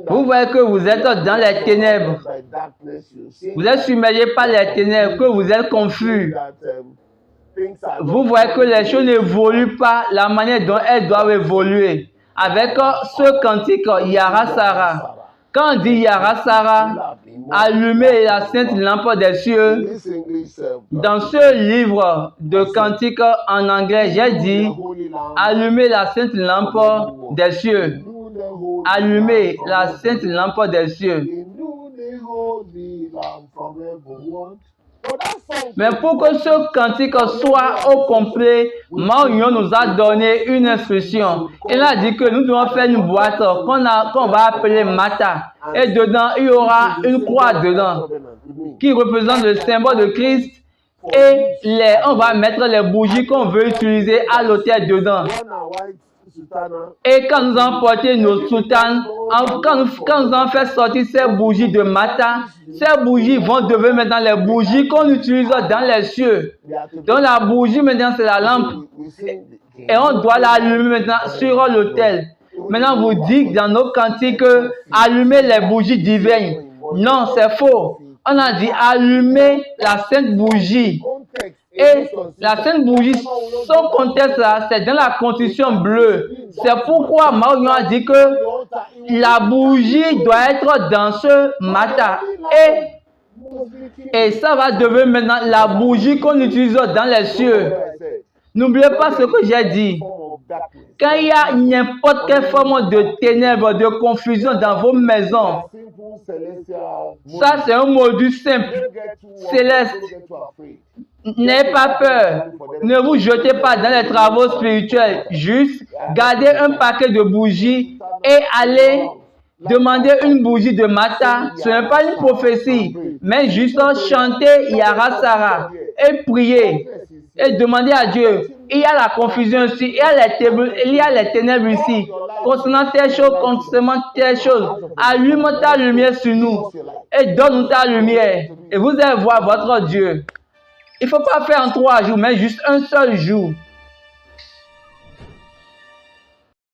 Vous voyez que vous êtes dans les ténèbres. Vous êtes submergé par les ténèbres, que vous êtes confus. Vous voyez que les choses n'évoluent pas la manière dont elles doivent évoluer. Avec ce cantique Yara Sarah. Quand on dit Yara Sarah, allumez la sainte lampe des cieux. Dans ce livre de cantique en anglais, j'ai dit allumez la sainte lampe des cieux. Allumez la sainte lampe des cieux. Mais pour que ce cantique soit au complet, Marion nous a donné une instruction. Il a dit que nous devons faire une boîte qu'on va appeler Mata. Et dedans, il y aura une croix dedans qui représente le symbole de Christ. Et on va mettre les bougies qu'on veut utiliser à l'autel dedans. Et quand nous avons porté nos soutanes, quand nous avons fait sortir ces bougies de Mata, ces bougies vont devenir maintenant les bougies qu'on utilise dans les cieux. Donc la bougie maintenant c'est la lampe. Et on doit l'allumer maintenant sur l'autel. Maintenant vous dites dans nos cantiques allumer les bougies divines. Non, c'est faux. On a dit allumer la sainte bougie. Et la sainte bougie, son contexte là, c'est dans la constitution bleue. C'est pourquoi Marion a dit que la bougie doit être dans ce matin. Et ça va devenir maintenant la bougie qu'on utilise dans les cieux. N'oubliez pas ce que j'ai dit. Quand il y a n'importe quelle forme de ténèbres, de confusion dans vos maisons, ça c'est un module simple, céleste. N'ayez pas peur. Ne vous jetez pas dans les travaux spirituels. Juste gardez un paquet de bougies et allez demander une bougie de Mata. Ce n'est pas une prophétie, mais juste chanter Yara Sarah et prier et demander à Dieu. Il y a la confusion ici, il y a les ténèbres ici. Concernant telle chose, concernant telle chose, allume ta lumière sur nous et donne-nous ta lumière. Et vous allez voir votre Dieu. Il ne faut pas faire en 3 jours, mais juste un seul jour.